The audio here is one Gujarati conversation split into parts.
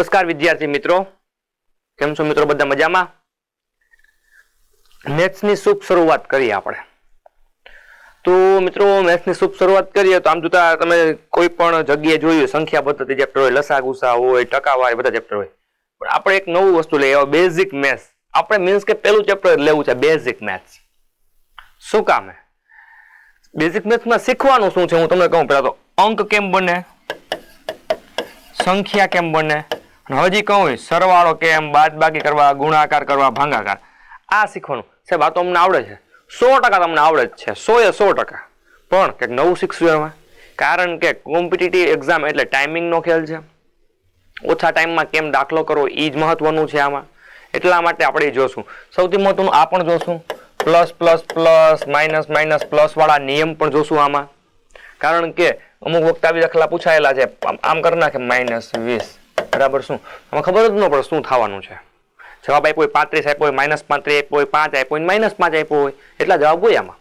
નમસ્કાર વિદ્યાર્થી મિત્રો, કેમ છો મિત્રો? બધા મજામાં? મેથ્સની શુભ શરૂઆત કરીએ આપણે. તો મિત્રો મેથ્સની શુભ શરૂઆત કરીએ તો આમ જોતા તમે કોઈ પણ જગ્યાએ જોયું સંખ્યા પદ્ધતિ ચેપ્ટર હોય, લસા ગુસા હોય, ટકાવારી બધા ચેપ્ટર હોય, પણ આપણે એક નવું વસ્તુ લઈએ, બેઝિક મેથ્સ. આપણે મીન્સ કે પહેલું ચેપ્ટર લેવું છે બેઝિક મેથ્સ. શું કામ? બેઝિક મેથ્સમાં શીખવાનું શું છે હું તમને કહું. પહેલા તો અંક કેમ બને, સંખ્યા કેમ બને, અને હજી કહું સરવાળો કેમ, બાદબાકી કરવા, ગુણાકાર કરવા, ભાગાકાર, આ શીખવાનું. સાહેબ આ તો અમને આવડે છે, 100% તમને આવડે જ છે, 100%. પણ કંઈક નવું શીખશું એમાં, કારણ કે કોમ્પિટિટિવ એક્ઝામ એટલે ટાઈમિંગનો ખેલ છે. ઓછા ટાઈમમાં કેમ દાખલો કરવો એ જ મહત્વનું છે આમાં. એટલા માટે આપણે એ જોશું. સૌથી મહત્વનું આ પણ જોશું, plus plus plus, minus minus plus વાળા નિયમ પણ જોશું આમાં. કારણ કે અમુક વખત આવી દાખલા પૂછાયેલા છે, આમ કરી નાખે -20 બરાબર શું, આમાં ખબર જ ન પડે શું થવાનું છે. જવાબ આપ્યો હોય 35 આપ્યો હોય, -35 આપ્યો હોય, 5 આપ્યો હોય, -5 આપ્યો હોય, એટલા જવાબ હોય આમાં.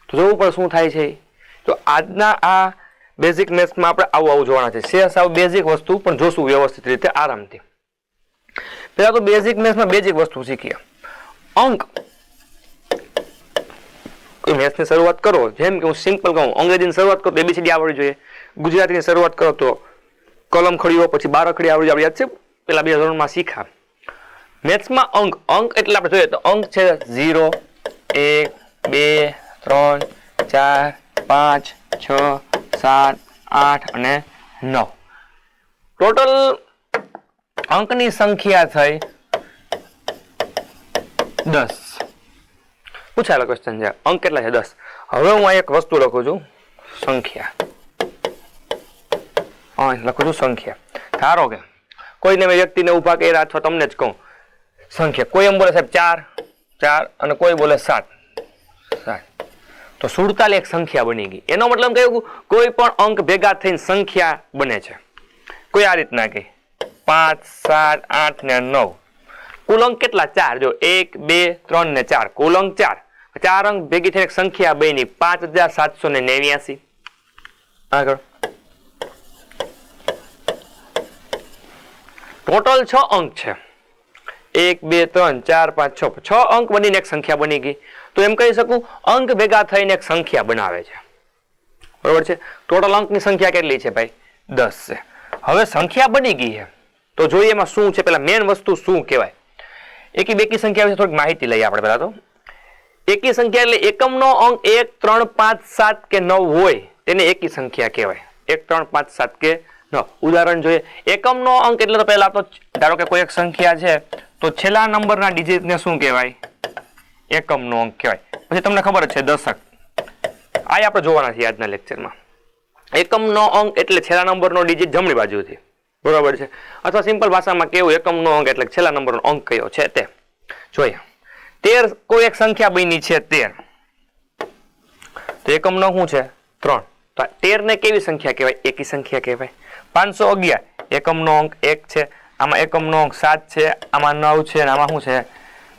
તો જોવું પડે શું થાય છે. તો આજના આ બેઝિક મેથ્સમાં આપણે આવું જોવાના છે. સાવ બેઝિક વસ્તુ પણ જોશું વ્યવસ્થિત રીતે, આરામથી. પહેલા તો બેઝિક મેથ્સમાં બેઝિક વસ્તુ શીખીએ. અંક. કોઈ મેથ્સની શરૂઆત કરો, જેમ કે હું સિમ્પલ કહું, અંગ્રેજીની શરૂઆત કરો તો ABCD આવડવી જોઈએ. ગુજરાતીની શરૂઆત કરો તો કલમ ખડીઓ, પછી બારખડી આવડવી જોઈએ. યાદ છે પેલા 2 ધોરણમાં શીખા. મેથ્સમાં અંક એટલે આપણે જોઈએ તો અંક છે 0, 1, 2, 3, 4, 5, 6, 7, 8 અને 9. ટોટલ અંકની સંખ્યા થઈ 10. પૂછાયેલો ક્વેશ્ચન છે, અંક કેટલા છે? 10. હવે હું આ એક વસ્તુ લખું છું, સંખ્યા. લખું છું સંખ્યા. ધારો કે કોઈને મેં વ્યક્તિને ઉભા કર્યા, અથવા તમને જ કહું સંખ્યા. કોઈ એમ બોલે સાહેબ 4 અને કોઈ બોલે 7. તો 47 એક સંખ્યા બની ગઈ. એનો મતલબ કયું? કોઈ પણ અંક ભેગા થઈને સંખ્યા બને છે. કોઈ આ રીતના કહે 5, 7, 8 ને 9. કુલ અંક કેટલા? 4. જો 1, 2, 3 ને 4, કુલ અંક 4. 4 અંક ભેગી થઈને એક સંખ્યા બની 5789. આગળ ટોટલ 6 અંક છે. 1, 2, 3, 4, 5, 6. 6 અંક બનીને એક સંખ્યા બની ગઈ. તો એમ કહી શકું અંક ભેગા થઈને એક સંખ્યા બનાવે છે. બરોબર છે? ટોટલ અંકની સંખ્યા કેટલી છે ભાઈ? 10 છે. હવે સંખ્યા બની ગઈ છે તો જોઈએ એમાં શું છે. પેલા મેન વસ્તુ શું કહેવાય? એકી બેકી સંખ્યા વિશે થોડીક માહિતી લઈએ આપણે. પહેલા તો એકી સંખ્યા એટલે એકમનો અંક 1, 3, 5, 7 કે 9 હોય તેને એકી સંખ્યા કહેવાય. 1, 3, 5, 7 કે 9. ઉદાહરણ જોઈએ. એકમનો અંક એટલે તો પહેલા તો ધારો કે કોઈ એક સંખ્યા છે તો છેલ્લા નંબરના ડિજિટને શું કહેવાય? એકમનો અંક કહેવાય. પછી તમને ખબર છે દશક, આ આપણે જોવાના છીએ આજના લેક્ચરમાં. એકમનો અંક એટલે છેલ્લા નંબરનો ડિજિટ જમણી બાજુથી. બરોબર છે? અથવા સિમ્પલ ભાષામાં કેવું, એકમનો અંક એટલે છેલ્લા નંબરનો અંક કયો છે તે જોઈએ. 13 કોઈ એક સંખ્યા બની છે 13. તો એકમનો શું છે? 3. તો 13 ને કેવી સંખ્યા કહેવાય? એકી સંખ્યા કહેવાય. 511 એકમનો અંક 1 છે, આમાં એકમનો અંક 7 છે, આમાં 9 છે અને આમાં શું છે?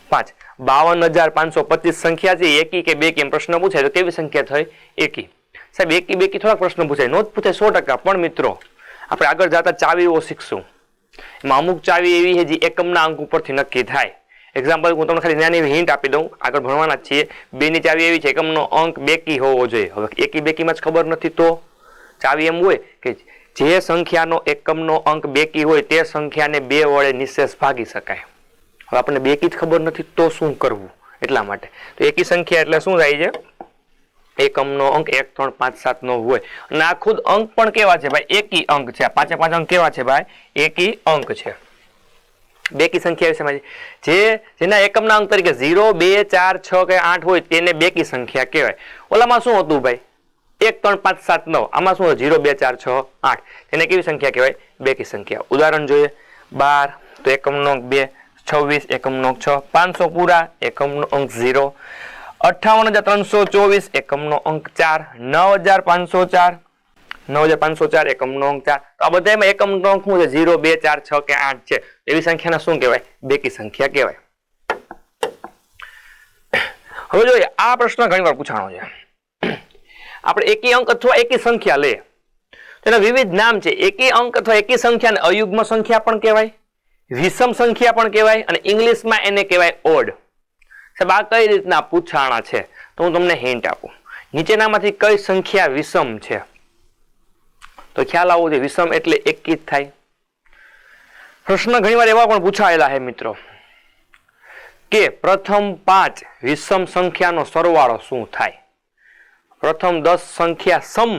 5. 52,525 સંખ્યા છે. એકી કે બેકી એમ પ્રશ્ન પૂછાય તો કેવી સંખ્યા થઈ? એકી. સાહેબ એકી બેકી થોડાક પ્રશ્ન પૂછાય, નો જ પૂછાય 100%. પણ મિત્રો આપણે આગળ જતા ચાવીઓ શીખશું. એમાં અમુક ચાવી એવી છે જે એકમના અંક ઉપરથી નક્કી થાય. એક્ઝામ્પલ હું તમને ખાલી નાની હિન્ટ આપી દઉં, આગળ ભણવાના જ છીએ. 2 ની ચાવી એવી છે એકમનો અંક બેકી હોવો જોઈએ. હવે એકી બેકીમાં જ ખબર નથી તો ચાવી એમ હોય કે જે સંખ્યાનો એકમનો અંક બેકી હોય તે સંખ્યાને 2 વડે નિશેષ ભાગી શકાય. હવે આપણને બેકી જ ખબર નથી તો શું કરવું? એટલા માટે તો એકી સંખ્યા એટલે શું થાય છે? એકમનો અંક 1, 3, 5, 7, 9 હોય. અને આ ખુદ અંક પણ કેવા છે ભાઈ? એકી અંક છે. આ 5 અંક કેવા છે ભાઈ? એકી અંક છે. બેકી સંખ્યા વિશે જેના એકમના અંક તરીકે 0, 2, 4, 6 કે 8 હોય તેને બેકી સંખ્યા કહેવાય. ઓલામાં શું હતું ભાઈ? 1, 3, 5, 7, 9. આમાં શું? 0, 2, 4, 6, 8. તેને કેવી સંખ્યા કહેવાય? બેકી સંખ્યા. ઉદાહરણ જોઈએ. 12 તો એકમનો અંક 2, 26 એકમનો અંક 6, 500 પૂરા એકમનો અંક 0, 58,324 એકમનો અંક 4, 9,504 9,504 એકમનો અંક 4. તો આ બધામાં એકમનો અંક શું છે? 0, 2, 4, 6 કે 8 છે. એવી સંખ્યાને શું કહેવાય? બેકી સંખ્યા કહેવાય. હવે જોઈએ આ પ્રશ્ન ઘણીવાર પૂછાણો છે. આપણે એકી અંક અથવા એકી સંખ્યા લઈએ તેના વિવિધ નામ છે. એકી અંક અથવા એકી સંખ્યાને અયુગ્મ સંખ્યા પણ કહેવાય, વિષમ સંખ્યા પણ કહેવાય અને ઇંગ્લિશમાં એને કહેવાય ઓડ. સાહેબ આ કઈ રીતના પૂછાણા છે તો હું તમને હિન્ટ આપું. નીચેનામાંથી કઈ સંખ્યા વિષમ છે? તો ખ્યાલ આવો છે વિષમ એટલે એકી જ થાય. પ્રશ્ન ઘણીવાર એવા પણ પૂછાયેલા છે મિત્રો કે પ્રથમ 5 વિષમ સંખ્યાનો સરવાળો શું થાય? પ્રથમ 10 સંખ્યા સમ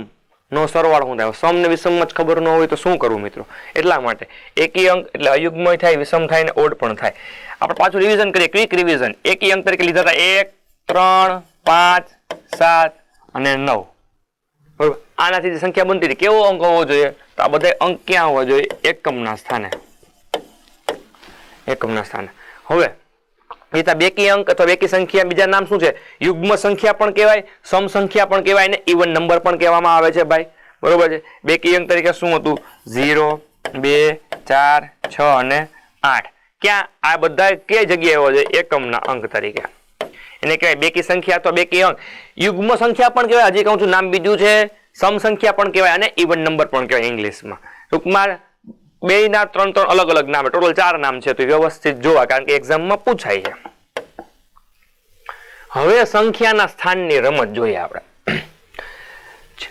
નો સરવાળો શું થાય? સમ ને વિષમ જ ખબર ન હોય તો શું કરવું મિત્રો? એટલા માટે એકી અંક એટલે અયુગ્મ થાય, વિષમ થાય ને ઓડ પણ થાય. આપણે પાછું રિવિઝન કરીએ, ક્વિક રિવિઝન. એકી અંક તરીકે લીધા હતા 1, 3, 5, 7 અને 9. બરોબર, આનાથી જે સંખ્યા બનતી હતી કેવો અંક હોવો જોઈએ? તો આ બધા અંક ક્યાં હોવા જોઈએ? એકમના સ્થાને. એકમના સ્થાને. હવે બેકી અંક અથવા બેકી સંખ્યા બીજા નામ શું છે? યુગ્મ સંખ્યા પણ કહેવાય, સમ સંખ્યા પણ કહેવાય ને ઇવન નંબર પણ કહેવામાં આવે છે ભાઈ. બરોબર છે. બેકી અંક તરીકે શું હતું? 0, 2, 4, 6 અને 8. ક્યાં આ બધા કઈ જગ્યાએ હોવા જોઈએ? એકમના અંક તરીકે. એને કહેવાય બેકી સંખ્યા અથવા બેકી અંક. યુગ્મ સંખ્યા પણ કહેવાય, હજી કહું છું નામ બીજું છે. સમ સંખ્યા પણ કહેવાય અને ઇવન નંબર પણ કહેવાય ઇંગ્લિશમાં. ટૂંકમાં બે ના 3 અલગ અલગ નામ, ટોટલ 4 નામ છે. તો વ્યવસ્થિત જોવા, કારણ કે એક્ઝામમાં પૂછાય છે. હવે સંખ્યાના સ્થાનની રમત જોઈએ આપણે.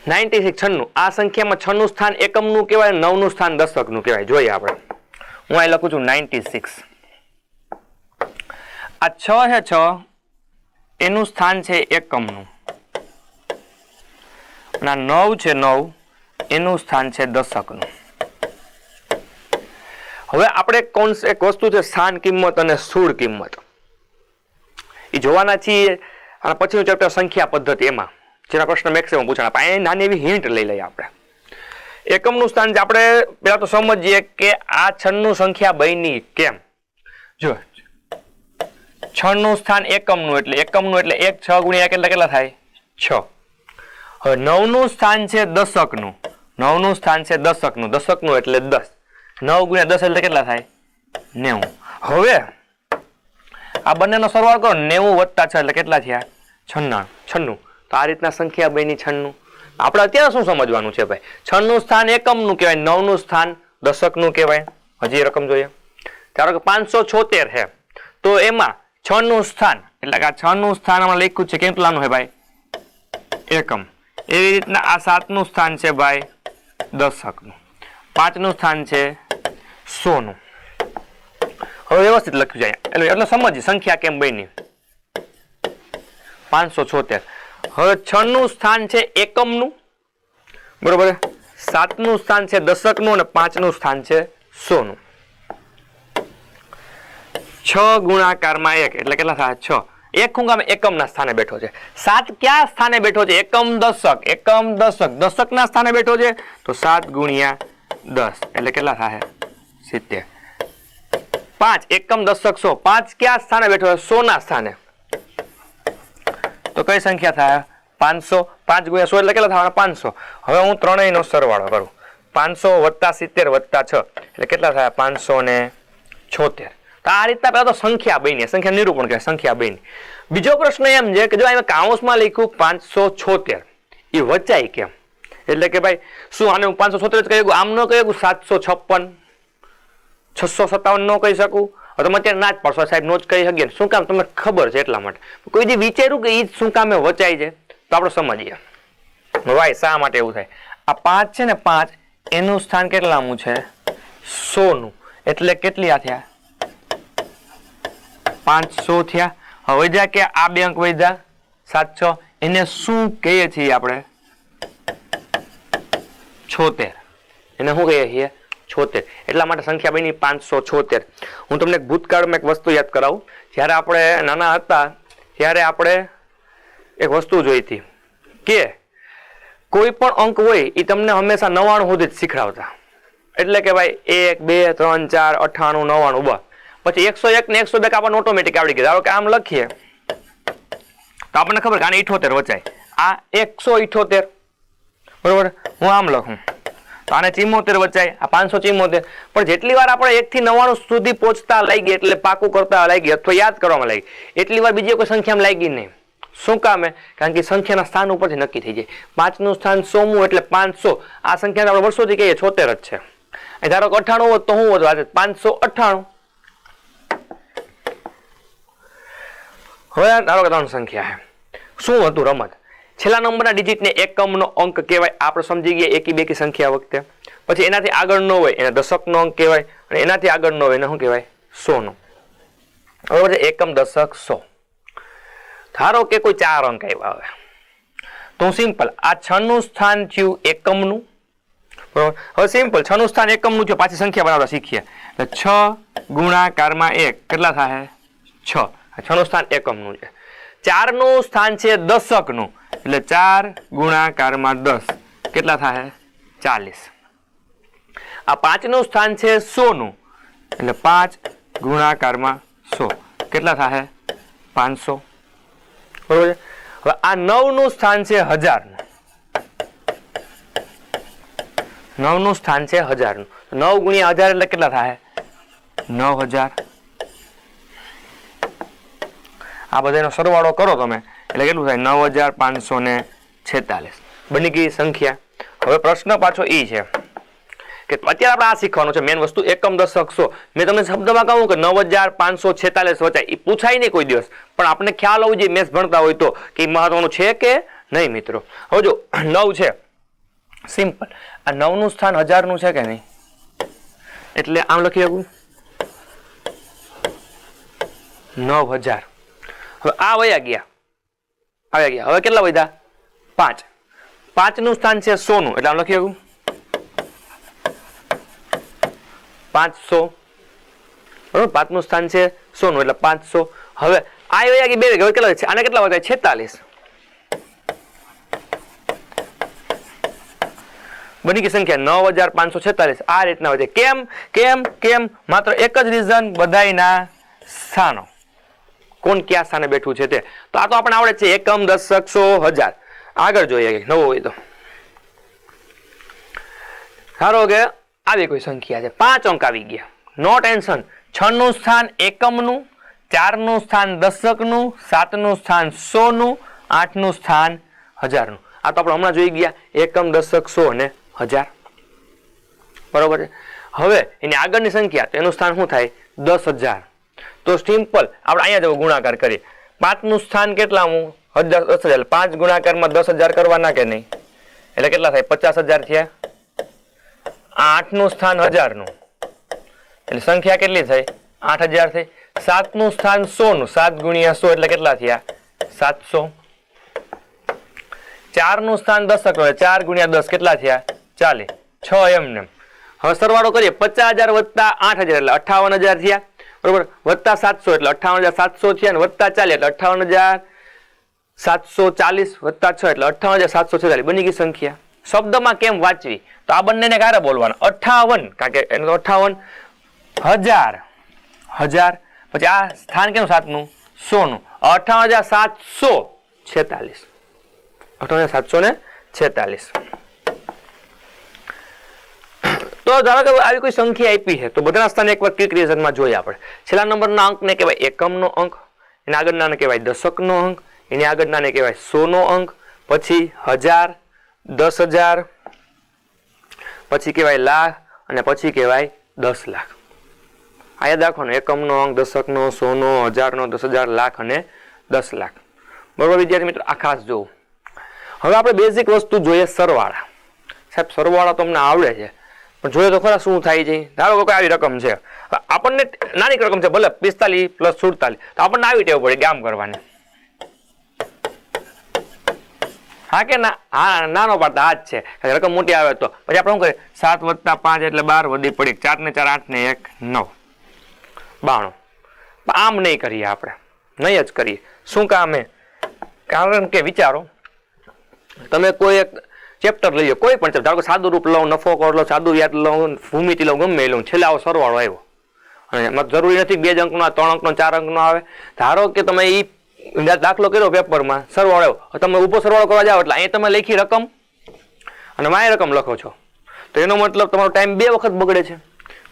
96 96. આ સંખ્યામાં 6 નું સ્થાન એકમનું કહેવાય, 9 નું સ્થાન દશકનું કહેવાય. જોઈએ આપણે. હું અહીં લખું છું 96. આ 6 છે 6 એનું સ્થાન છે એકમનું. અને 9 છે 9 એનું સ્થાન છે દશકનું. હવે આપણે એક વસ્તુ છે સ્થાન કિંમત અને સ્થૂળ કિંમત, એ જોવાના છીએ. અને પછીનું ચેપ્ટર સંખ્યા પદ્ધતિ, એમાં જેના પ્રશ્ન મેક્સિમમ પૂછાણા. અહીં નાની એવી હિન્ટ લઈ લઈએ આપણે. એકમનું સ્થાન જે આપણે પેલા તો સમજીએ કે આ 6 નું સંખ્યા બની કેમ. જો 6 નું સ્થાન એકમનું એટલે 1 6 ગુણ્યા કેટલા થાય? 6. હવે 9 નું સ્થાન છે દશકનું. 9 નું સ્થાન છે દશકનું. દશકનું એટલે 10. 9 ગુણ્યા 10 એટલે કેટલા થાય? 90. હવે આ બંનેનો સરવાળો કરો. 90 વત્તા 6 એટલે કેટલા થયા? 96. તો આ રીતના સંખ્યા બની 96. આપણે અત્યારે શું સમજવાનું છે ભાઈ? 6 નું સ્થાન એકમનું કહેવાય, 9 નું સ્થાન દશકનું કહેવાય. હજી રકમ જોઈએ. ધારો કે 576 છે તો એમાં 6 નું સ્થાન એટલે કે આ 6 નું સ્થાન આપણે લખ્યું છે કેટલાનું છે ભાઈ? એકમ. એવી રીતના આ 7 નું સ્થાન છે ભાઈ દશકનું. 5 નું સ્થાન છે 100 નું. હવે વ્યવસ્થિત લખ્યું જાય એટલે સમજીએ સંખ્યા કેમ બની. 576. હવે 6 નું સ્થાન છે એકમનું, બરોબર. 7 નું સ્થાન છે દશકનું અને 5 નું સ્થાન છે 100 નું. 6 ગુણાકારમાં 1 એટલે કેટલા થાય? 6. એક ખૂણામાં એકમના સ્થાને બેઠો છે. 7 ક્યાં સ્થાને બેઠો છે? એકમ દશક. એકમ દશક. દશકના સ્થાને બેઠો છે તો 7 ગુણ્યા 10 એટલે કેટલા થાય? 70. 5 એકમ દશક 100. 5 ક્યાં સ્થાને બેઠો છે? 100 ના સ્થાને. તો કઈ સંખ્યા થાય? 500. 5 ગુણ્યા 100 એટલે કેટલા થવાના? 500. હવે હું ત્રણેયનો સરવાળો કરું. 500 વત્તા 70 વત્તા 6 એટલે કેટલા થાય? 576. તો આ રીતના પેલા તો સંખ્યા બની, સંખ્યા નિરૂપણ કહે, સંખ્યા બની. બીજો પ્રશ્ન એમ છે કે જો અહીં કાઉન્સમાં લખ્યું 576 એ વચાય કેમ? એટલે કે ભાઈ શું આને હું 576 કહી શકું? આમ ન કહી શકું 756 657 ન કહી શકું? તમે અત્યારે ના જ પડશો સાહેબ, નો જ કહી શકીએ. શું કામ? તમને ખબર છે એટલા માટે. કોઈ જે વિચાર્યું કે એ જ શું કામે વચાય છે તો આપણે સમજીએ ભાઈ શા માટે એવું થાય. આ 5 છે ને 5 એનું સ્થાન કેટલામું છે? 100 નું. એટલે કેટલી આ થયા? 500 થયા. હવે વધ્યા કે આ બે અંક વધ્યા 700. એને શું કહીએ છીએ આપણે? 76. એને શું કહીએ છીએ? 76. એટલા માટે સંખ્યા બની 576. હું તમને ભૂતકાળમાં એક વસ્તુ યાદ કરાવું. જ્યારે આપણે નાના હતા ત્યારે આપણે એક વસ્તુ જોઈ હતી કે કોઈ પણ અંક હોય એ તમને હંમેશા 99 સુધી જ શીખડાવતા. એટલે કે ભાઈ 1 2 3 4 98 99 બસ. પછી 101 ને 102 આપણને ઓટોમેટિક આવડી ગયા. ધારો કે આમ લખીએ તો આપણને ખબર કે આને 78 વચાય. આ 178 બરોબર. હું આમ લખું તો આને 74 વચાય. આ 574. પણ જેટલી વાર આપણે 1 થી 99 સુધી પહોંચતા લાગી એટલે પાકું કરતા લાગી અથવા યાદ કરવામાં લાગી એટલી વાર બીજી કોઈ સંખ્યામાં લાગી નહીં. શું કામે? કારણ કે સંખ્યાના સ્થાન ઉપરથી નક્કી થઈ જાય. 5 નું સ્થાન 100મું એટલે 500. આ સંખ્યાને આપણે વર્ષોથી કહીએ 76 જ છે. અને ધારો કે 98 હોત તો શું હોત? 598. હવે ધારો કે 3 સંખ્યા છે. શું હતું રમત? છેલ્લા નંબરના ડિજિટને એકમનો અંક કહેવાય. આપણે સમજી ગયા એકી બેકી સંખ્યા વખતે. પછી એનાથી આગળ ન હોય એને દશકનો અંક કહેવાય, અને એનાથી આગળ ન હોય એને શું કહેવાય? 100 નો. બરોબર છે? એકમ, દશક, 100. ધારો કે કોઈ 4 અંક આવ્યા હવે તો સિમ્પલ આ 6 નું સ્થાન થયું એકમનું. બરોબર? હવે સિમ્પલ 6 નું સ્થાન એકમનું થયું. પાછી સંખ્યા બનાવતા શીખીએ. એટલે 6 ગુણાકારમાં 1 કેટલા થાય? 6. 6 નું સ્થાન એકમનું છે. 4 નું સ્થાન છે દશકનું એટલે 4 ગુણાકારમાં 10 કેટલા થાય? 40. આ 5 નું સ્થાન છે 100 નું એટલે 5 ગુણાકારમાં 100 કેટલા થાય? 500. બરોબર છે? હવે આ 9 નું સ્થાન છે 1000 નું. 9 નું સ્થાન છે 1000 નું. 9 ગુણ્યા 1000 એટલે કેટલા થાય? 9000. આ બધાનો સરવાળો કરો તમે એટલે કેટલું થાય? 9546. બની ગઈ સંખ્યા. હવે પ્રશ્ન પાછો એ છે કે અત્યારે આપણે આ શીખવાનું છે મેન વસ્તુ એકમ, દશક, 100. મેં તમને શબ્દમાં કહું કે 9546 વચાય એ પૂછાય નહીં કોઈ દિવસ, પણ આપણે ખ્યાલ હોવો જોઈએ મેથ્સ ભણતા હોય તો કે એ મહત્વનું છે કે નહીં મિત્રો. હવે જો 9 છે સિમ્પલ. આ 9 નું સ્થાન 1000 નું છે કે નહીં? એટલે આમ લખી શકું 9000. હવે આ વયા ગયા આવ્યા ગયા. હવે કેટલા વધ્યા? 5. 5 નું સ્થાન છે 100 નું એટલે આમ લખી શકું 500. બરોબર? 5 નું સ્થાન છે 100 નું એટલે 500. હવે આ વયા ગયા 2 હવે કેટલા છે? આને કેટલા વધ્યા? 46. બની ગઈ સંખ્યા 9546. આ રીતના વધે. કેમ કેમ કેમ? માત્ર એક જ રીઝન, બધાયના સ્થાનો. કોણ ક્યાં સ્થાને બેઠું છે તે. તો આ તો આપણે આવડે છે એકમ, દશક, 100, 1000. આગળ જોઈએ નવો હોય તો. ધારો કે આવી કોઈ સંખ્યા છે 5 અંક આવી ગયા. નો ટેન્શન. 6 નું સ્થાન એકમનું, 4 નું સ્થાન દશકનું, 7 નું સ્થાન 100 નું, 8 નું સ્થાન 1000 નું. આ તો આપણે હમણાં જોઈ ગયા એકમ, દશક, 100 અને 1000. બરોબર છે? હવે એની આગળની સંખ્યા તો એનું સ્થાન શું થાય? 10000. તો સિમ્પલ આપણે અહીંયા જેવો ગુણાકાર કરીએ. 5 નું સ્થાન કેટલામું? 10000. 5 ગુણાકારમાં 10000 કરવાના કે નહીં? એટલે કેટલા થાય? 50000 થયા. 8 નું સ્થાન 1000 નું એટલે સંખ્યા કેટલી થઈ? 8000 થઈ. 7 નું સ્થાન 100 નું 7 ગુણ્યા 100 એટલે કેટલા થયા? 700. 4 નું સ્થાન દશક નું 4 ગુણ્યા 10 કેટલા થયા? 40. 6 એમને. હવે સરવાળો કરીએ 50000 વત્તા 8000 એટલે 58000 થયા. બરોબર? વત્તા 700 એટલે 58700 થયા અને વત્તા 40 એટલે 58740 વત્તા 6 એટલે 58746. બની ગઈ સંખ્યા. શબ્દમાં કેમ વાંચવી? તો આ બંનેને ક્યારે બોલવાના? 58 કારણ કે એનો 58 1000 પછી આ સ્થાન કેનું? 7 નું 100 નું 58746. 58746. તો ધારો કે આવી કોઈ સંખ્યા આપી છે તો બધાના સ્થાને એકવાર ક્વિક રિવિઝનમાં જોઈએ આપણે. છેલ્લા નંબરના અંકને કહેવાય એકમનો અંક, એના આગળનાને કહેવાય દશકનો અંક, એની આગળનાને કહેવાય 100 નો અંક, પછી 1000, 10000, પછી કહેવાય લાખ અને પછી કહેવાય 10 લાખ. આ યાદ રાખવાનું એકમનો અંક, દશકનો, 100 નો, 1000 નો, 10000, લાખ અને 10 લાખ. બરોબર વિદ્યાર્થી મિત્રો? આ ખાસ જોવું. હવે આપણે બેઝિક વસ્તુ જોઈએ સરવાળા. સાહેબ સરવાળા તો અમને આવડે છે પણ જોઈએ તો ખરા શું થાય છે. ધારો કે આવી રકમ છે, આપણને નાની રકમ છે ભલે 45 + 47 તો આપણને આવી ટેવ પડે ગામ કરવાની. હા કે ના? હા નાનો પાડતા હાથ છે. રકમ મોટી આવે તો પછી આપણે શું કરીએ 7 + 5 એટલે 12 વધી પડી 4 ને 4 8 ને 1 9 92. આમ નહીં કરીએ આપણે, નહીં જ કરીએ. શું કામે? કારણ કે વિચારો તમે કોઈ એક ચેપ્ટર લઈ લો, કોઈ પણ ધારો કે સાદું રૂપ લઉં, નફો કર લો, સાદું યાદ લઉં, ભૂમિતિ લઉં, ગમે લઉં, છેલ્લે આવો સરવાળો આવ્યો અને એમાં જરૂરી નથી 2 અંકનો, 3 અંકનો, 4 અંકનો આવે. ધારો કે તમે એ દાખલો કર્યો પેપરમાં સરવાળો આવ્યો, તમે ઊભો સરવાળો કરવા જાઓ એટલે અહીં તમે લખી રકમ અને માય રકમ લખો છો તો એનો મતલબ તમારો ટાઈમ 2 વખત બગડે છે.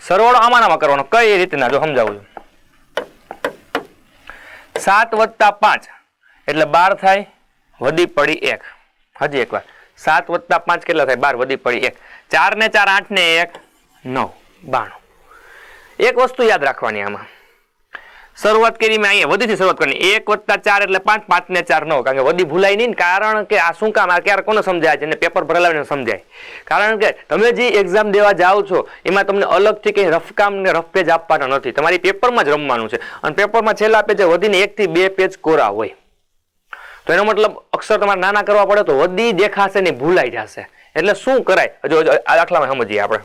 સરવાળો આમાં કરવાનો કઈ રીતના જો સમજાવું છું. 7 + 5 એટલે 12 થાય, વધી પડી 1. હજી એકવાર 7 + 5 કેટલા થાય? 12, વધી પડી 1. 4 ને 4 8 ને 1 9, 92. એક વસ્તુ યાદ રાખવાની આમાં, શરૂઆત કરી મેં અહીંયા વધીથી શરૂઆત કરવાની. 1 + 4 એટલે 5, 5 ને 4 9, કારણ કે વધી ભૂલાય નહીં. કારણ કે આ શું કામ, આ ક્યારે કોને સમજાય છે, પેપર ભરેલાને સમજાય. કારણ કે તમે જે એક્ઝામ દેવા જાઓ છો એમાં તમને અલગથી કંઈ રફકામ ને રફ પેજ આપવાના નથી, તમારી પેપરમાં જ રમવાનું છે. અને પેપરમાં છેલ્લા પેજે વધીને 1 થી 2 પેજ કોરા હોય. તો એનો મતલબ અક્ષર તમારે નાના કરવા પડે તો વધી દેખાશે ને ભૂલાઈ જશે. એટલે શું કરાય, જો આ દાખલામાં સમજીએ આપણે.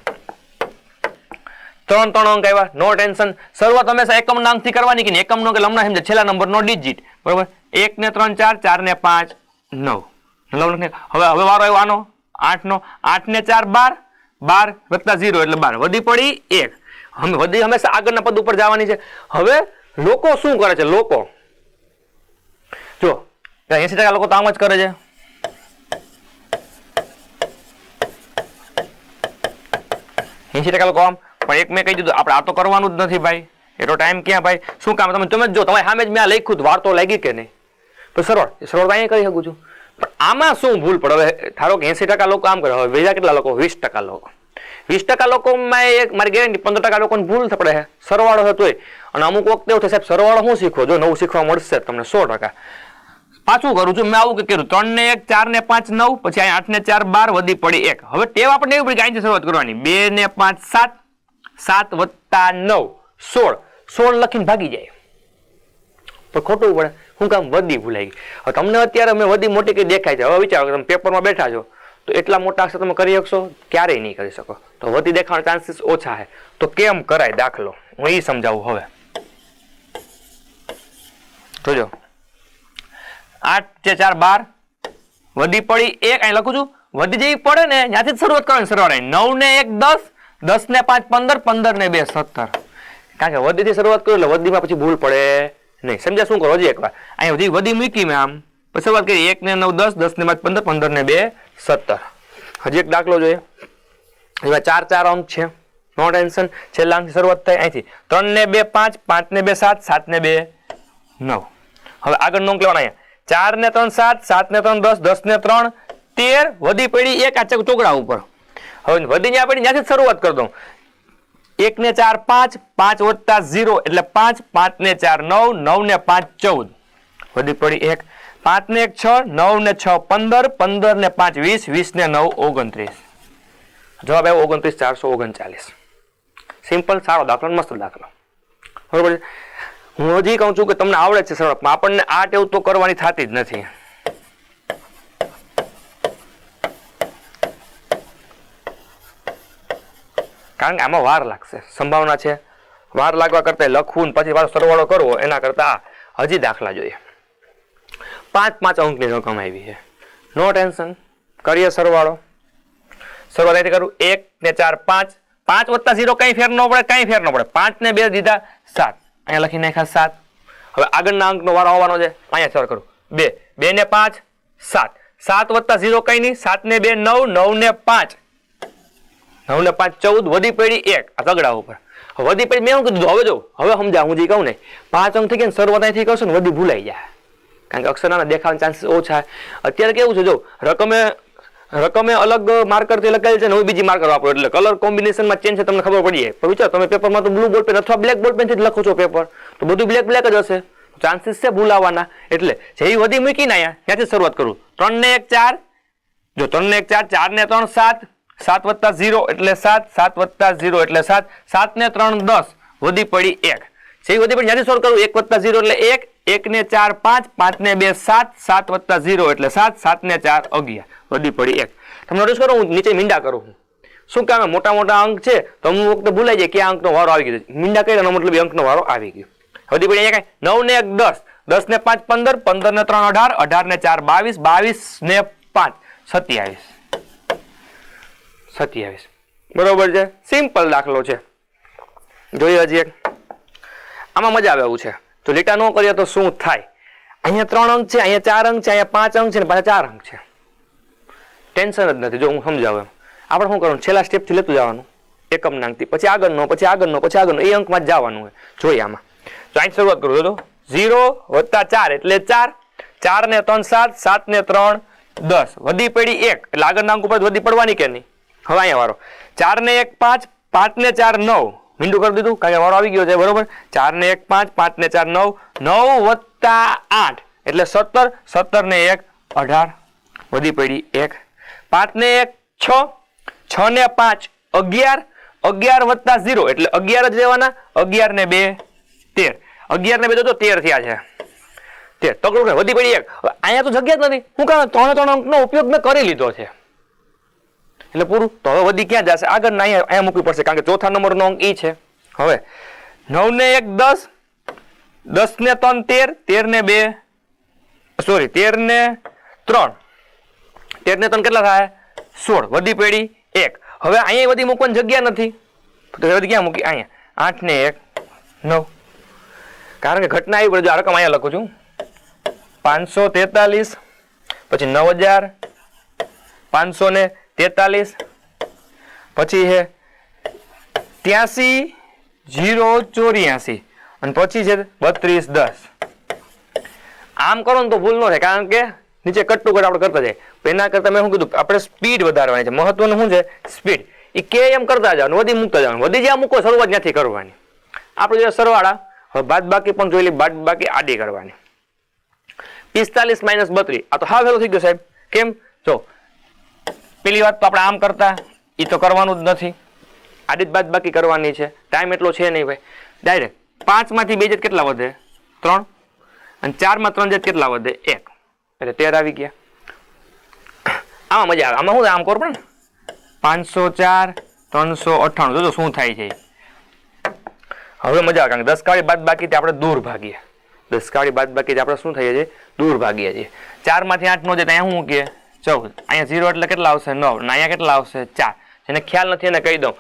3 3 અંક આવ્યા, નો ટેન્શન. શરૂઆત હંમેશા એકમના અંકથી કરવાની કે એકમનો કે લમણા સમજે છેલ્લા નંબરનો ડિજિટ, બરોબર. 1 ને 3 4, 4 ને 5 9. હવે વારો આવ્યો આનો 8 નો. 8 ને 4 12, 12 વત્તા 0 એટલે 12, વધી પડી 1. વધી હંમેશા આગળના પદ ઉપર જવાની છે. હવે લોકો શું કરે છે, લોકો જો 80% લોકો તો આમ જ કરે છે. લોકો આમ, પણ એક મેં કહી દીધું આપણે આ તો કરવાનું જ નથી ભાઈ. એટલો ટાઈમ ક્યાં ભાઈ, શું કામ, તમે જો તમારી સામે જ મેં આ લખ્યું, વાર તો લાગી કે નહીં? તો સરળ અહીંયા કરી શકું છું. પણ આમાં શું ભૂલ પડે? હવે ધારો કે 80% લોકો આમ કરે, હવે બીજા કેટલા લોકો? 20% લોકો. 20% લોકોમાં એક મારી ગેરંટી 15% લોકોને ભૂલ પડે છે, સરવાળો છે તોય. અને અમુક વખતે એવું થાય સાહેબ સરવાળો શું શીખો, જો નવું શીખવા મળશે તમને 100%. પાછું કરું છું, મેં આવું કે કર્યું 3 ને 1 4 ને 5 9, પછી અહીં 8 ને 4 12, વધી પડી 1. હવે ટેવ આપણે એવી પડી કે અહીંથી શરૂઆત કરવાની. 2 ને 5 7, 7 વત્તા 9 16, 16 લખીને ભાગી જાય. પણ ખોટું પડે, શું કામ? વધી ભૂલાઈ ગઈ. હવે તમને અત્યારે મેં વધી મોટી કઈ દેખાય છે. હવે વિચારો કે તમે પેપરમાં બેઠા છો તો એટલા મોટા અક્ષર તમે કરી શકશો? ક્યારેય નહીં કરી શકો. તો વધી દેખાવાના ચાન્સીસ ઓછા છે. તો કેમ કરાય દાખલો, હું એ સમજાવું. હવે જોજો, 8 ને 4 12, વધી પડી 1. અહીં લખું છું, વધી જેવી પડે ને ત્યાંથી જ શરૂઆત કરવાની. સરવાળે 9 ને 1 10, 10 ને 5 15, 15 ને 2 17. કારણ કે વધીથી શરૂઆત કરો એટલે વધીમાં પછી ભૂલ પડે નહીં. સમજ્યા? શું કરો? હજી એકવાર અહીંયા વધી મૂકી મેં આમ, પછી શરૂઆત કરી 1 ને 9 10, 10 ને 5 15, 15 ને 2 17. હજી એક દાખલો જોઈએ. એવા 4 4 અંક છે, નો ટેન્શન. છેલ્લા અંકથી શરૂઆત થાય અહીંથી. 3 ને 2 5, 5 ને 2 7, 7 ને 2 9. હવે આગળનો અંક લેવાનો. અહીંયા 4 ને 3 7, 7 ને 3 10, 10 ને 3 13, વધી પડી 1 આ ચોકડા ઉપર. હવે વધી ત્યાં પડી ત્યાંથી શરૂઆત કરી દઉં. 1 ને 4 5, 5 વત્તા 0 એટલે 5, 5 ને 4 9, 9 ને 5 14, વધી પડી 1. 5 ને 1 6, 9 ને 6 15, 15 ને 5 20, 20 ને 9 29. જવાબ આવ્યો 29 439. સિમ્પલ, સારો દાખલો, મસ્ત દાખલો, બરોબર છે. હું હજી કહું છું કે તમને આવડે છે સરળ, આપણને આ ટેવ તો કરવાની થતી જ નથી. કારણ કે આમાં વાર લાગશે, સંભાવના છે. વાર લાગવા કરતા લખવું પછી પાછો સરવાળો કરવો એના કરતા હજી દાખલા જોઈએ. 5 અંકની રકમ આવી છે, નો ટેન્શન. કરીએ સરવાળો. શરૂઆત અહીંથી કરું. 1 ને 4 5, 5 વત્તા 0 કઈ ફેર ન પડે, કઈ ફેર ન પડે. 5 ને 2 દીધા 7, અહીંયા લખી નાખ્યા 7. હવે આગળના અંકનો વારો આવવાનો છે. અહીંયા સર કરું 2, 2 ને 5 7, 7 વત્તા 0 કઈ નહીં, 7 ને 2 9, 9 ને 5, 9 ને 5 14, વધી પડી 1 આ તગડા ઉપર. વધી પડી મેં શું કીધું? હવે જો હવે સમજા, હું જે કહું ને 5 અંક થઈ ગયા, શરૂઆત અહીંથી કરશો ને વધી ભૂલાઈ જાય. કારણ કે અક્ષરના દેખાવાના ચાન્સીસ ઓછા. અત્યારે કેવું છે, જો રકમે અલગ માર્કરથી લખેલ છે ને હું બીજી માર્કર વાપરો એટલે કલર કોમ્બિનેશનમાં ચેન્જ છે, તમને ખબર પડી જાય. પણ વિચારો તમે પેપરમાં તો બ્લુ બોલ પેન અથવા બ્લેક બોલ પેનથી જ લખો છો પેપર, તો બધું બ્લેક જ હશે, ચાન્સીસ છે ભૂલાવાના. એટલે જેવી વધી મૂકીને અહીંયા ત્યાંથી શરૂઆત કરું. 3 ને 1 4, જો 3 ને 1 4, 4 ને 3 7, 7 વત્તા 0 એટલે 7, 7 વત્તા 0 એટલે 7, 7 ને 3 10, વધી પડી 1. જેવી વધી પડી ત્યાંથી શરૂ કરું. 1 વત્તા 0 એટલે 1, 1 ને 4 5, 5 ને 2 7, 7 વત્તા 0 એટલે 7, 7 ને 4 11, વધી પડી 1. તમે નોટિસ કરો, હું નીચે મીંડા કરું છું. શું કામ? મોટા મોટા અંક છે તો અમુક વખતે ભૂલાઈ જાય કે આ અંકનો વારો આવી ગયો. મીંડા કરી એનો મતલબ અંકનો વારો આવી ગયો. વધી પડી અહીંયા કઈ 9 ને 1 10, 10 ને 5 15, 15 ને 3 18, 18 ને 4 22, 22 ને 5 27, 27. બરોબર છે, સિમ્પલ દાખલો છે. જોઈએ હજી એક. આમાં મજા આવે એવું છે. તો લીટા ન કરીએ તો શું થાય? અહીંયા 3 અંક છે, અહીંયા 4 અંક છે, અહીંયા 5 અંક છે ને પાછા 4 અંક છે. ટેન્શન જ નથી. જો હું સમજાવું એમ આપણે શું કરવાનું, છેલ્લા સ્ટેપથી લેતું જવાનું એકમના અંકથી, પછી આગળનો, પછી આગળનો, પછી આગળનો, એ અંકમાં જ જવાનું હોય. જોઈએ આમાં. તો અહીં શરૂઆત કરું તો 0 વત્તા 4 એટલે 4, 4 ને 3 7, 7 ને 3 10, વધી પડી 1 એટલે આગળના અંક ઉપર વધી પડવાની કે નહીં? હવે અહીંયા વારો 4 ને 1 5, 5 ને 4 9, મીંડું કરી દીધું કારણ કે વારો આવી ગયો છે બરોબર. 4 ને 1 5, 5 ને 4 9, 9 વત્તા 8 એટલે 17, 17 ને 1 18, વધી પડી 1, 5 ને 1 6, 6 ને 5 11, 11 વત્તા 0 એટલે 11 જ રહેવાના, 11 ને 2 13, 11 ને 2 તો 13 થયા છે 13, તો વધી પડી 1. અહીંયા તો જગ્યા જ નથી, હું કારણ 3 અંકનો ઉપયોગ મેં કરી લીધો છે એટલે પૂરું. તો હવે વધી ક્યાં જશે? આગળ અહીંયા મૂકવી પડશે કારણ કે ચોથા નંબરનો અંક ઈ છે. હવે 9 ને 1 10, 10 ને 3 13, 13 ને 2 સોરી 13 ને 3, 13 ને 3 કેટલા થાય? 16, વધી પડી 1. હવે અહીંયા બધી મૂકવાની જગ્યા નથી તો વધી ક્યાં મૂકી? અહીંયા 8 ને 1 9, કારણ કે ઘટના આવી પડે. જો આ રકમ અહીંયા લખું છું 543, પછી 9543, પછી છે 83 084 અને પછી છે 32 10. આમ કરો ને તો ભૂલ ન થાય કારણ કે નીચે કટ્ટુ કટ આપણે કરતા જાય. એના કરતા મેં શું કીધું આપણે સ્પીડ વધારવાની છે. મહત્વનું શું છે? સ્પીડ. એ કે એમ કરતા જવાનું, વધી મૂકતા જવાનું, વધી જ્યાં મૂકો શરૂઆત ત્યાંથી કરવાની. આપણે જે સરવાળા હવે બાદ બાકી પણ જોઈ લે, બાદ બાકી આડી કરવાની. 45 - 32 આ તો હા વહેલો થઈ ગયો સાહેબ. કેમ? જો પેલી વાત તો આપણે આમ કરતા, એ તો કરવાનું જ નથી, આડી જ બાદ બાકી કરવાની છે. ટાઈમ એટલો છે નહીં ભાઈ. ડાયરેક્ટ 5 માંથી 2 જેટ કેટલા વધે? 3, અને 4 માં 3 જેટ કેટલા વધે? 1 એટલે 13 આવી ગયા. આમાં મજા આવે. આમાં શું આમ કરો પણ 504 398 જોજો શું થાય છે. હવે મજા આવે કારણ કે 10 કાળી બાદ બાકી આપણે દૂર ભાગીએ. 10 કાળી બાદ બાકી આપણે શું થઈએ છીએ? દૂર ભાગીએ છીએ. 4 માંથી 8 નો જાય અહીંયા શું મૂકીએ? 14. અહીંયા 0 એટલે કેટલા આવશે? 9. અને અહીંયા કેટલા આવશે? 4. જેને ખ્યાલ નથી એને કહી દઉં,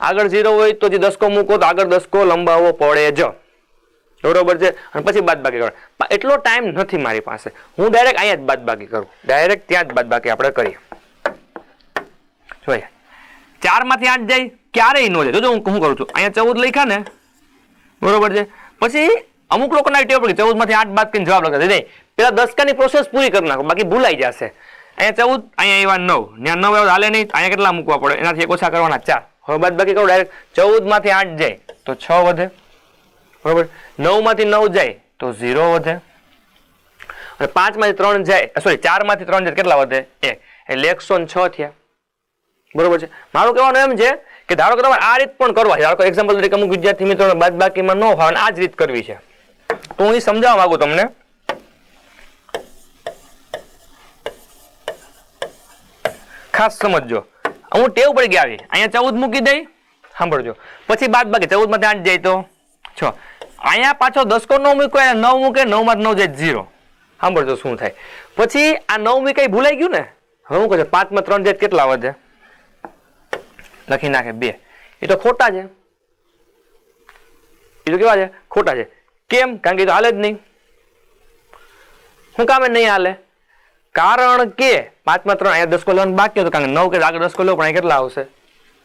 આગળ 0 હોય તો જે દસકો મૂકો તો આગળ દસકો લંબાવવો પડે જ બરોબર છે. અને પછી બાદ બાકી કરો. એટલો ટાઈમ નથી મારી પાસે, હું ડાયરેક્ટ અહીંયા જ બાદ બાકી કરું, ડાયરેક્ટ ત્યાં જ બાદ બાકી આપણે કરીએ. જોઈએ 4 માંથી 8 જાય ક્યારેય ન જાય. જોજો હું શું કરું છું, અહીંયા 14 લખ્યા ને બરોબર છે, પછી અમુક લોકોના ટેવ પડી 14 માંથી 8 બાદ કરીને જવાબ લખતા નહીં. પેલા દસકાની પ્રોસેસ પૂરી કરી નાખો, બાકી ભૂલાઈ જશે. અહીંયા 14, અહીંયા એવા 9, ત્યાં 9 એવા હાલે નહીં, અહીંયા કેટલા મૂકવા પડે? એનાથી એક ઓછા કરવાના 4. હવે બાદ બાકી કરો ડાયરેક્ટ. 14 માંથી 8 જાય તો 6 વધે બરોબર. 9 માંથી 9 જાય તો 0 વધે. અને 5 માંથી 3 જાય, સોરી 4 માંથી 3 જાય કેટલા વધે? 1 એટલે 106 થયા બરોબર છે. મારું કહેવાનું એમ છે કે ધારો કે તમારે આ રીત પણ કરવા છે. ધારો કે એક્ઝામ્પલ તરીકે અમુક વિદ્યાર્થી મિત્રો બાદ બાકીમાં ન હોય આ જ રીત કરવી છે તો હું સમજાવવા માંગુ તમને. ખાસ સમજજો, હું ટેવ પડી ગઈ આવી, અહીંયા 14 મૂકી દઈ, સાંભળજો, પછી બાદ બાકી 14 માંથી 8 જાય તો 6, અહીંયા પાછો દસકો 9 મૂક્યો, 9 મૂકે, 9 માંથી 9 જાય 0. સાંભળજો શું થાય. પછી આ 9 મૂકાઈ ભૂલાઈ ગયું ને, હવે હું કહું 5 માં 3 જાય કેટલા વધે? લખી નાખે 2. એ તો ખોટા છે, એ તો કેવા છે? ખોટા છે. કેમ? કારણ કે એ તો હાલે જ નહીં. શું કામે નહીં હાલે? કારણ કે 5 માં 3 અહીંયા દસકો લેવાનું બાકી હતો, કારણ કે 9 કે આગળ દસકો લેવો પણ અહીંયા કેટલા આવશે?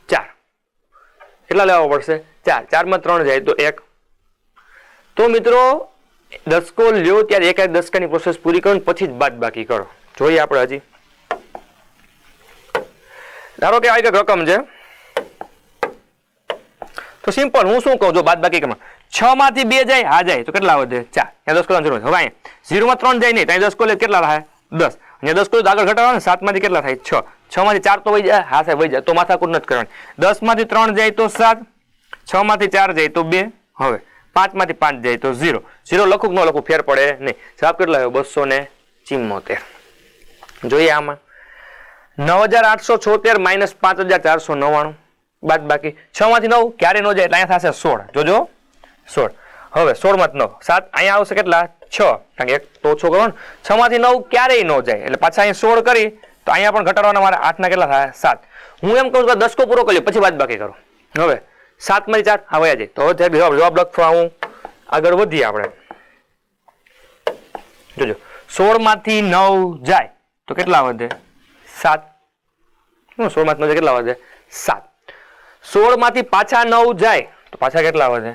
4. કેટલા લેવા પડશે? 4. 4 માં 3 જાય તો 1. તો મિત્રો દસકો લ્યો ત્યારે એક દસકાની પ્રોસેસ પૂરી કરો પછી જ બાદ બાકી કરો. જોઈએ આપણે હજી. ધારો કે આ એક રકમ છે તો સિમ્પલ હું શું કહું, જો બાદ બાકી કરવા 6 માંથી 2 જાય, હા જાય તો કેટલા વધે? 4. ત્યાં 10 કરવાની જરૂર. હવે અહીંયા 0 માં 3 જાય નહીં, ત્યાં 10 કો લે કેટલા થાય? 10. અહીંયા 10 કો આગળ ઘટાડવાનું, 7 માંથી કેટલા થાય? 6. 6 માંથી 4 તો વહી જાય, હા સાહેબ વહી જાય, તો માથાકૂટ નથી કરવાની. 10 માંથી 3 જાય તો 7, 6 માંથી 4 જાય તો 2, હવે 5 માંથી 5 જાય તો 0. 0 લખું કે ન લખું ફેર પડે નહીં. જવાબ કેટલા આવ્યો? 274. જોઈએ આમાં 9876 માઇનસ 5499 બાદ બાકી 6 માંથી 9 ક્યારે ન જાય એટલે અહીંયા થશે 16. જોજો 16. હવે 16 માંથી 9 7 અહીંયા આવશે કેટલા? 6, કારણ કે એક તો ઓછો કરો ને. 6 માંથી 9 ક્યારેય ન જાય એટલે પાછા અહીંયા 16 કરી તો અહીંયા પણ ઘટાડવાના મારે 8 ના કેટલા થાય? 7. હું એમ કહું છું 10 કો પૂરો કર્યો પછી બાદ બાકી કરો. હવે 7 માંથી 4 હા વયા જાય તો હવે જવાબ લખવા હું આગળ વધીએ આપણે. જોજો 16 માંથી 9 જાય તો કેટલા વધે? 7. 16 માંથી 9 કેટલા વધે? 7. 16 માંથી પાછા 9 જાય તો પાછા કેટલા વધે?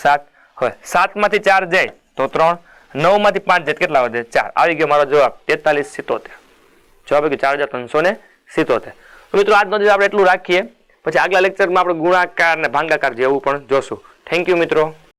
7. હવે 7 માંથી 4 જાય તો 3, 9 માંથી 5 જાય કેટલા વધે? 4. આવી ગયો મારો જવાબ 4377. જવાબ કે 4377. તો મિત્રો આજનો દિવસ આપણે એટલું રાખીએ, પછી આગલા લેક્ચરમાં આપણે ગુણાકાર અને ભાગાકાર જેવું પણ જોશું. થેન્ક યુ મિત્રો.